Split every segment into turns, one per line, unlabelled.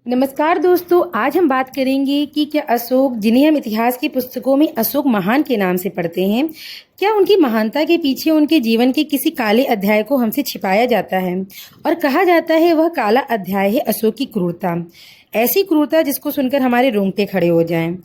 नमस्कार दोस्तों, आज हम बात करेंगे कि क्या अशोक, जिन्हें हम इतिहास की पुस्तकों में अशोक महान के नाम से पढ़ते हैं, क्या उनकी महानता के पीछे उनके जीवन के किसी काले अध्याय को हमसे छिपाया जाता है। और कहा जाता है वह काला अध्याय है अशोक की क्रूरता। ऐसी क्रूरता जिसको सुनकर हमारे रोंगटे खड़े हो जाएं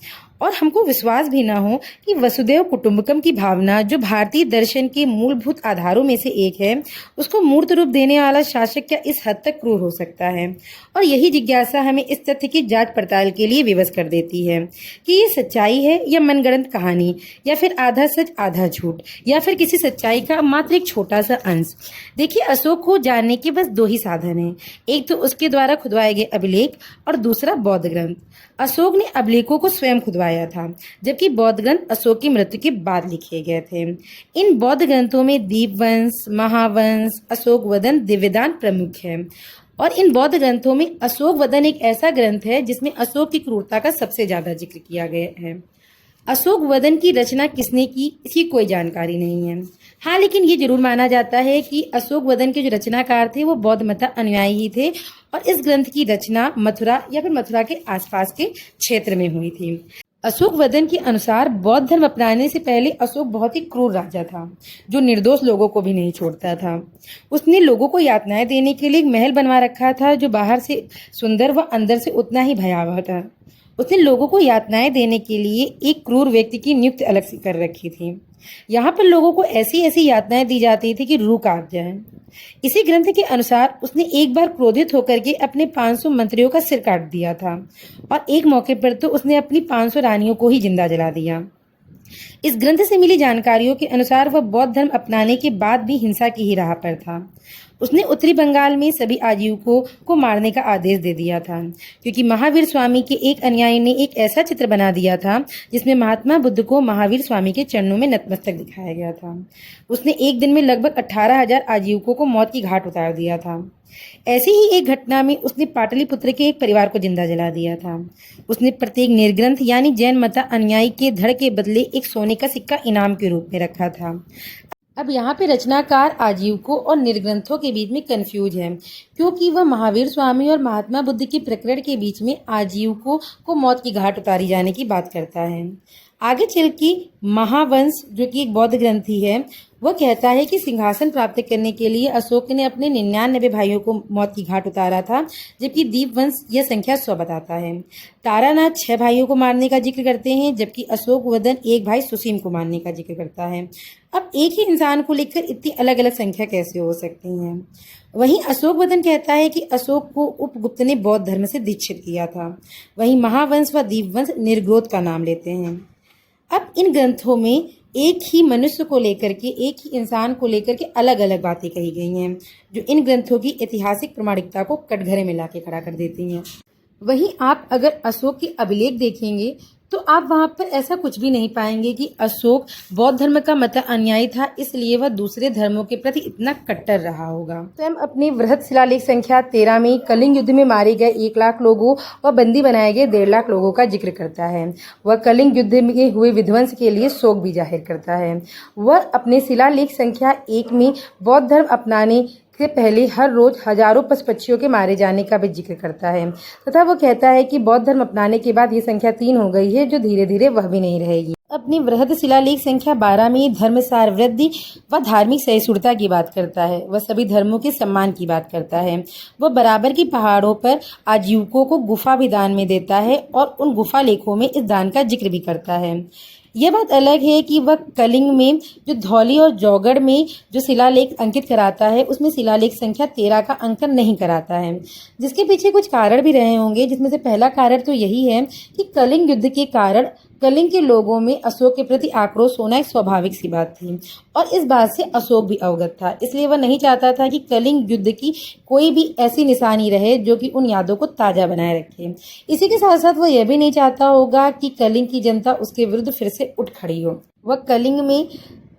और हमको विश्वास भी ना हो कि वसुदेव कुटुंबकम की भावना, जो भारतीय दर्शन के मूलभूत आधारों में से एक है, उसको मूर्त रूप देने वाला शासक क्या इस हद तक क्रूर हो सकता है। और यही जिज्ञासा हमें इस तथ्य की जांच पड़ताल के लिए विवश कर देती है कि ये सच्चाई है या मनगढ़ंत कहानी, या फिर आधा सच आधा झूठ, या फिर किसी सच्चाई का मात्र एक छोटा सा अंश। देखिए, अशोक को जानने के बस दो ही साधन हैं, एक तो उसके द्वारा खुदवाए गए अभिलेख और दूसरा बौद्ध ग्रंथ। अशोक ने अभिलेखों को स्वयं खुदवाया था, जबकि बौद्ध ग्रंथ अशोक की मृत्यु के बाद लिखे गए थे। इन बौद्ध ग्रंथों में दीपवंश, महावंश, अशोक वदन, दिव्यदान प्रमुख है। और इन बौद्ध ग्रंथों में अशोक वदन एक ऐसा ग्रंथ है जिसमें अशोक की क्रूरता का सबसे ज्यादा जिक्र किया गया है। अशोक वदन की रचना किसने की, इसकी कोई जानकारी नहीं है। हाँ, लेकिन ये जरूर माना जाता है कि अशोक वदन के जो रचनाकार थे वो बौद्ध मत अनुयायी ही थे और इस ग्रंथ की रचना मथुरा या फिर मथुरा के आसपास के क्षेत्र में हुई थी। अशोक वदन के अनुसार बौद्ध धर्म अपनाने से पहले अशोक बहुत ही क्रूर राजा था, जो निर्दोष लोगों को भी नहीं छोड़ता था। उसने लोगों को यातनाएं देने के लिए एक महल बनवा रखा था, जो बाहर से सुंदर व अंदर से उतना ही भयावह था। उसने लोगों को यातनाएं देने के लिए एक क्रूर व्यक्ति की नियुक्ति अलग से कर रखी थी। यहाँ पर लोगों को ऐसी ऐसी यातनाएं दी जाती थी कि रूह कांप जाए। इसी ग्रंथ के अनुसार उसने एक बार क्रोधित होकर के अपने 500 मंत्रियों का सिर काट दिया था और एक मौके पर तो उसने अपनी 500 रानियों को ही जिंदा जला दिया। इस ग्रंथ से मिली जानकारियों के अनुसार वह बौद्ध धर्म अपनाने के बाद भी हिंसा की ही राह पर था। उसने उत्तरी बंगाल में सभी आजीविकों को मारने का आदेश दे दिया था, क्योंकि महावीर स्वामी के एक अनुयायी ने एक ऐसा चित्र बना दिया था जिसमें महात्मा बुद्ध को महावीर स्वामी के चरणों में नतमस्तक दिखाया गया था। उसने एक दिन में लगभग 18,000 आजीविकों को मौत की घाट उतार दिया था। ऐसी ही एक घटना में उसने पाटलिपुत्र के एक परिवार को जिंदा जला दिया था। उसने प्रत्येक निर्ग्रंथ यानी जैन मत अनुयायी के धड़ के बदले एक सोने का सिक्का इनाम के रूप में रखा था। अब यहाँ पे रचनाकार आजीविकों और निर्ग्रंथों के बीच में कंफ्यूज है, क्योंकि वह महावीर स्वामी और महात्मा बुद्ध के प्रकरण के बीच में आजीविकों को मौत की घाट उतारी जाने की बात करता है। आगे चल के महावंश, जो कि एक बौद्ध ग्रंथ ही है, वह कहता है कि सिंहासन प्राप्त करने के लिए अशोक ने अपने 99 भाइयों को मौत की घाट उतारा था, जबकि दीपवंश यह संख्या 100 बताता है। तारानाथ 6 भाइयों को मारने का जिक्र करते हैं, जबकि अशोक वदन एक भाई सुसीम को मारने का जिक्र करता है। अब एक ही इंसान को लेकर इतनी अलग अलग संख्या कैसे हो सकती है। वहीं अशोक वदन कहता है कि अशोक को उपगुप्त ने बौद्ध धर्म से दीक्षित किया था। वहीं महावंश व दीपवंश निर्ग्रोध का नाम लेते हैं। अब इन ग्रंथों में एक ही मनुष्य को लेकर के, एक ही इंसान को लेकर के अलग अलग बातें कही गई हैं, जो इन ग्रंथों की ऐतिहासिक प्रामाणिकता को कटघरे में लाके खड़ा कर देती हैं। वहीं आप अगर अशोक के अभिलेख देखेंगे तो आप वहां पर ऐसा कुछ भी नहीं पाएंगे कि अशोक बौद्ध धर्म का मत अनुयायी था, इसलिए वह दूसरे धर्मों के प्रति इतना कट्टर रहा होगा। स्वयं अपनी वृहद शिलालेख संख्या 13 में कलिंग युद्ध में मारे गए 1 लाख लोगों व बंदी बनाए गए 1.5 लाख लोगों का जिक्र करता है। वह कलिंग युद्ध में हुए विध्वंस के लिए शोक भी जाहिर करता है। वह अपने शिलालेख संख्या 1 में बौद्ध धर्म अपनाने से पहले हर रोज हजारों पशु पक्षियों के मारे जाने का भी जिक्र करता है, तथा वो कहता है कि बौद्ध धर्म अपनाने के बाद ये संख्या 3 हो गई है, जो धीरे धीरे वह भी नहीं रहेगी। अपनी वृहद शिलालेख संख्या 12 में धर्म सार वृद्धि व धार्मिक सहिष्णुता की बात करता है। वह सभी धर्मों के सम्मान की बात करता है। वह बराबर की पहाड़ों पर आजीविकों को गुफा भी दान में देता है और उन गुफा लेखों में इस दान का जिक्र भी करता है। यह बात अलग है कि वह कलिंग में जो धौली और जौगढ़ में जो शिलालेख अंकित कराता है, उसमें शिलालेख संख्या 13 का अंकन नहीं कराता है, जिसके पीछे कुछ कारण भी रहे होंगे। जिसमें से पहला कारण तो यही है कि कलिंग युद्ध के कारण कलिंग के लोगों में अशोक के प्रति आक्रोश होना एक स्वाभाविक सी बात थी और इस बात से अशोक भी अवगत था। इसलिए वह नहीं चाहता था कि कलिंग युद्ध की कोई भी ऐसी निशानी रहे जो कि उन यादों को ताजा बनाए रखे। इसी के साथ साथ वह यह भी नहीं चाहता होगा कि कलिंग की जनता उसके विरुद्ध फिर से उठ खड़ी हो। वह कलिंग में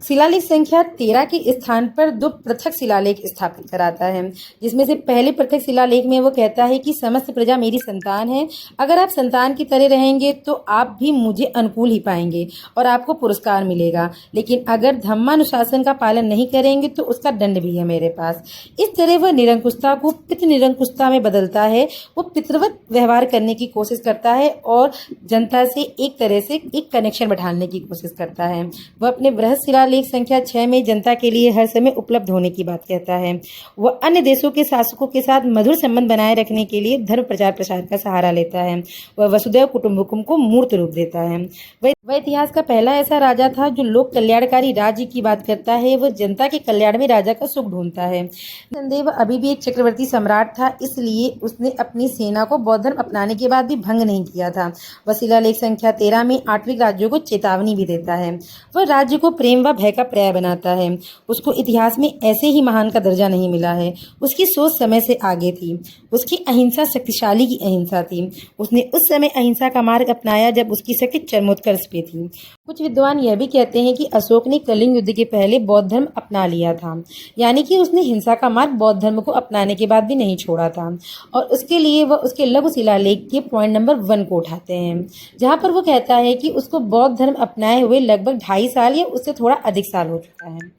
शिलालेख संख्या 13 के स्थान पर दो पृथक शिलालेख स्थापित कराता है, जिसमें से पहले पृथक शिलालेख में वो कहता है कि समस्त प्रजा मेरी संतान है। अगर आप संतान की तरह रहेंगे तो आप भी मुझे अनुकूल ही पाएंगे और आपको पुरस्कार मिलेगा, लेकिन अगर धर्मानुशासन का पालन नहीं करेंगे तो उसका दंड भी है मेरे पास। इस तरह वह निरंकुशता को पितृ निरंकुशता में बदलता है। वो पितृवत व्यवहार करने की कोशिश करता है और जनता से एक तरह से एक कनेक्शन बैठाने की कोशिश करता है। वह अपने बृहद शिलालेख संख्या 6 में जनता के लिए हर समय उपलब्ध होने की बात कहता है। वह अन्य देशों के शासकों के साथ मधुर संबंध बनाए रखने के लिए धर्म प्रचार प्रसार का सहारा लेता है। वह वसुधैव कुटुंबकम को मूर्त रूप देता है। वह इतिहास का पहला ऐसा राजा था जो लोक कल्याणकारी राज्य की बात करता है। वह जनता के कल्याण में राजा का सुख ढूंढता है। संदेह वह अभी भी एक चक्रवर्ती सम्राट था, इसलिए उसने अपनी सेना को बौद्ध धर्म अपनाने के बाद भी भंग नहीं किया था। वह शिलालेख संख्या 13 में आठविक राज्यों को चेतावनी भी देता है। वह राज्य को प्रेम व भय का पर्याय बनाता है। उसको इतिहास में ऐसे ही महान का दर्जा नहीं मिला है। उसकी सोच समय से आगे थी। उसकी अहिंसा शक्तिशाली की अहिंसा थी। उसने उस समय अहिंसा का मार्ग अपनाया जब उसकी शक्ति चरमोत्कर्ष पे थी। कुछ विद्वान यह भी कहते हैं कि अशोक ने कलिंग युद्ध के पहले बौद्ध धर्म अपना लिया था, यानी कि उसने हिंसा का मार्ग बौद्ध धर्म को अपनाने के बाद भी नहीं छोड़ा था। और उसके लिए वह उसके लघु शिलालेख के पॉइंट नंबर 1 को उठाते हैं, जहां पर वो कहता है कि उसको बौद्ध धर्म अपनाए हुए लगभग 2.5 साल या उससे थोड़ा अधिक साल हो चुका है।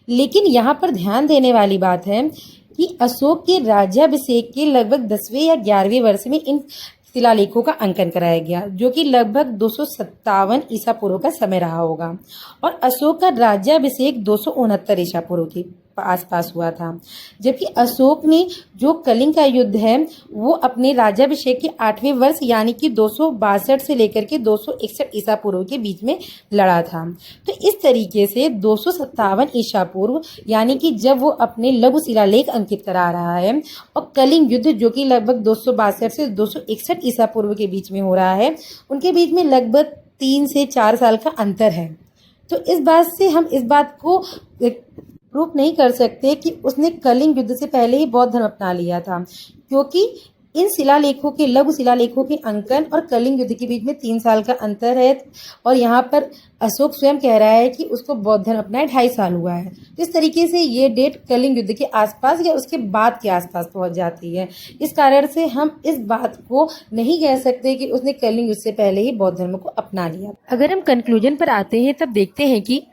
लेकिन यहाँ पर ध्यान देने वाली बात है कि अशोक के राज्याभिषेक के लगभग 10वें या 11वें वर्ष में इन शिलालेखों का अंकन कराया गया, जो कि लगभग 257 ईसा पूर्व का समय रहा होगा। और अशोक का राज्याभिषेक 269 ईसा पूर्व के आसपास हुआ था। जबकि अशोक ने जो कलिंग का युद्ध है वो अपने राज्याभिषेक के 8वें वर्ष यानी कि 262 से लेकर के 261 ईसा पूर्व के बीच में लड़ा था। तो इस तरीके से 257 ईसा पूर्व यानी कि जब वो अपने लघु शिलालेख अंकित करा रहा है और कलिंग युद्ध जो कि लगभग 262 से 261 ईसा पूर्व के बीच में हो रहा है, उनके बीच में लगभग 3 से 4 साल का अंतर है। तो इस बात से हम इस बात को प्रूफ नहीं कर सकते कि उसने कलिंग युद्ध से पहले ही बौद्ध धर्म अपना लिया था, क्योंकि इन शिलालेखों के लघु शिलालेखों के अंकन और कलिंग युद्ध के बीच में 3 साल का अंतर है। और यहाँ पर अशोक स्वयं कह रहा है कि उसको बौद्ध धर्म अपनाए 2.5 साल हुआ है। तो इस तरीके से ये डेट कलिंग युद्ध के आसपास या उसके बाद के आसपास पहुंच जाती है। इस कारण से हम इस बात को नहीं कह सकते कि उसने कलिंग युद्ध से पहले ही बौद्ध धर्म को अपना लिया। अगर हम कंक्लूजन पर आते हैं तब देखते हैं कि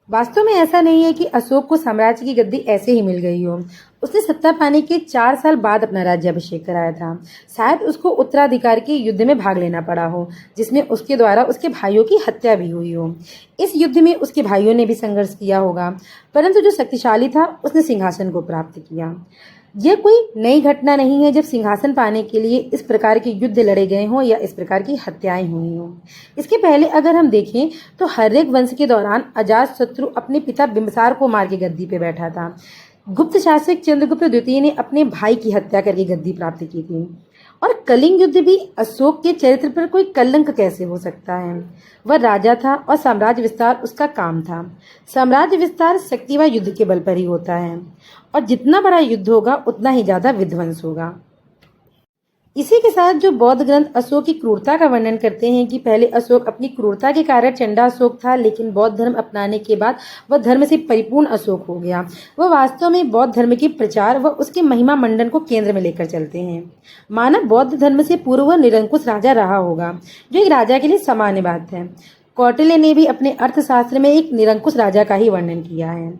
वास्तव में ऐसा नहीं है कि अशोक को साम्राज्य की गद्दी ऐसे ही मिल गई हो। उसने सत्ता पाने के 4 साल बाद अपना राज्याभिषेक कराया था। शायद उसको उत्तराधिकार के युद्ध में भाग लेना पड़ा हो, जिसमें उसके द्वारा उसके भाइयों की हत्या भी हुई हो। इस युद्ध में उसके भाइयों ने भी संघर्ष किया होगा, परंतु जो शक्तिशाली था उसने सिंहासन को प्राप्त किया। यह कोई नई घटना नहीं है जब सिंहासन पाने के लिए इस प्रकार के युद्ध लड़े गए हों या इस प्रकार की हत्याएं हुई हों। इसके पहले अगर हम देखें तो हर्यक वंश के दौरान अजातशत्रु अपने पिता बिंबिसार को मार के गद्दी पे बैठा था। गुप्त शासक चंद्रगुप्त द्वितीय ने अपने भाई की हत्या करके गद्दी प्राप्त की थी। और कलिंग युद्ध भी अशोक के चरित्र पर कोई कलंक कैसे हो सकता है? वह राजा था और साम्राज्य विस्तार उसका काम था। साम्राज्य विस्तार शक्ति व युद्ध के बल पर ही होता है, और जितना बड़ा युद्ध होगा उतना ही ज्यादा विध्वंस होगा। इसी के साथ जो बौद्ध ग्रंथ अशोक की क्रूरता का वर्णन करते हैं कि पहले अशोक अपनी क्रूरता के कारण चंडा अशोक था, लेकिन बौद्ध धर्म अपनाने के बाद वह धर्म से परिपूर्ण अशोक हो गया। वह वास्तव में बौद्ध धर्म के प्रचार व उसके महिमा मंडन को केंद्र में लेकर चलते हैं। मानव बौद्ध धर्म से पूर्व वह निरंकुश राजा रहा होगा, जो एक राजा के लिए सामान्य बात है। कौटिल्य ने भी अपने अर्थशास्त्र में एक निरंकुश राजा का ही वर्णन किया है,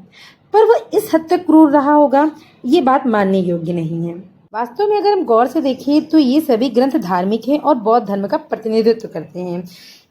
पर वह इस हद तक क्रूर रहा होगा ये बात मानने योग्य नहीं है। वास्तव में अगर हम गौर से देखें तो ये सभी ग्रंथ धार्मिक हैं और बौद्ध धर्म का प्रतिनिधित्व करते हैं।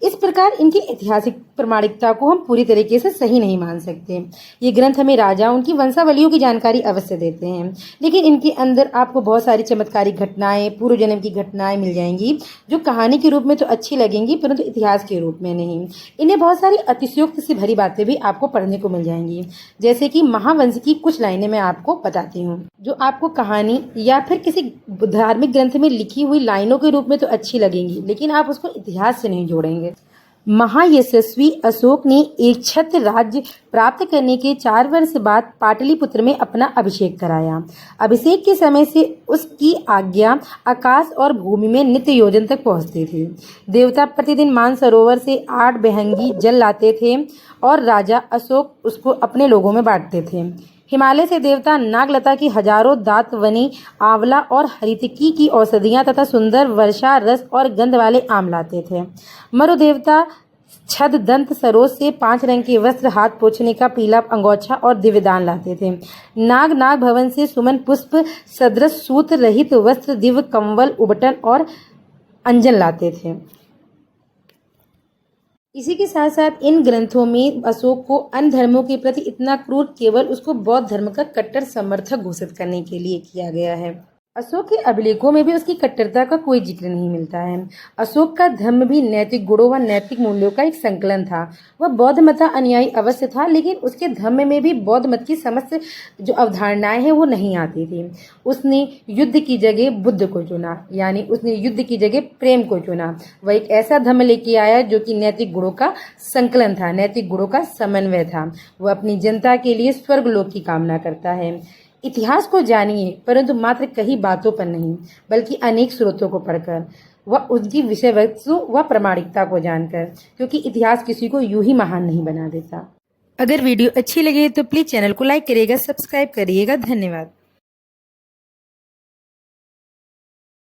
इस प्रकार इनकी ऐतिहासिक प्रमाणिकता को हम पूरी तरीके से सही नहीं मान सकते। ये ग्रंथ हमें राजा उनकी वंशावलियों की जानकारी अवश्य देते हैं, लेकिन इनके अंदर आपको बहुत सारी चमत्कारिक घटनाएं, पूर्व जन्म की घटनाएं मिल जाएंगी जो कहानी के रूप में तो अच्छी लगेंगी, परंतु इतिहास के रूप में नहीं। इन्हें बहुत सारी अतिशयोक्ति से भरी बातें भी आपको पढ़ने को मिल जाएंगी, जैसे कि महावंश की कुछ लाइनें मैं आपको बताती हूँ, जो आपको कहानी या फिर किसी धार्मिक ग्रंथ में लिखी हुई लाइनों के रूप में तो अच्छी लगेंगी, लेकिन आप उसको इतिहास से नहीं जोड़ेंगे। महायशस्वी अशोक ने एक छत्र राज्य प्राप्त करने के 4 वर्ष बाद पाटलिपुत्र में अपना अभिषेक कराया। अभिषेक के समय से उसकी आज्ञा आकाश और भूमि में नित्य योजन तक पहुंचती थी। देवता प्रतिदिन मानसरोवर से 8 बहंगी जल लाते थे और राजा अशोक उसको अपने लोगों में बांटते थे। हिमालय से देवता नागलता की हजारों दातवनी, आंवला और हरितकी की औषधियां तथा सुंदर वर्षा रस और गंध वाले आम लाते थे। मरु देवता छद दंत सरोज से 5 रंग के वस्त्र, हाथ पोंछने का पीला अंगोछा और दिव्यदान लाते थे। नाग भवन से सुमन पुष्प सदृश सूत्र रहित वस्त्र, दिव्य कंवल, उबटन और अंजन लाते थे। इसी के साथ साथ इन ग्रंथों में अशोक को अन्य धर्मों के प्रति इतना क्रूर केवल उसको बौद्ध धर्म का कट्टर समर्थक घोषित करने के लिए किया गया है। अशोक के अभिलेखों में भी उसकी कट्टरता का कोई जिक्र नहीं मिलता है। अशोक का धर्म भी नैतिक गुणों व नैतिक मूल्यों का एक संकलन था। वह बौद्ध मत अनुयायी अवश्य था, लेकिन उसके धर्म में भी बौद्ध मत की समस्त जो अवधारणाएं हैं वो नहीं आती थी। उसने युद्ध की जगह बुद्ध को चुना, यानी उसने युद्ध की जगह प्रेम को चुना। वह एक ऐसा धर्म लेके आया जो कि नैतिक गुणों का संकलन था, नैतिक गुणों का समन्वय था। वह अपनी जनता के लिए स्वर्गलोक की कामना करता है। इतिहास को जानिए, परंतु मात्र कई बातों पर नहीं, बल्कि अनेक स्रोतों को पढ़कर, वह उनकी विषय वस्तु व प्रामाणिकता को जानकर, क्योंकि इतिहास किसी को यूं ही महान नहीं बना देता। अगर वीडियो अच्छी लगे तो प्लीज चैनल को लाइक करिएगा, सब्सक्राइब करिएगा। धन्यवाद।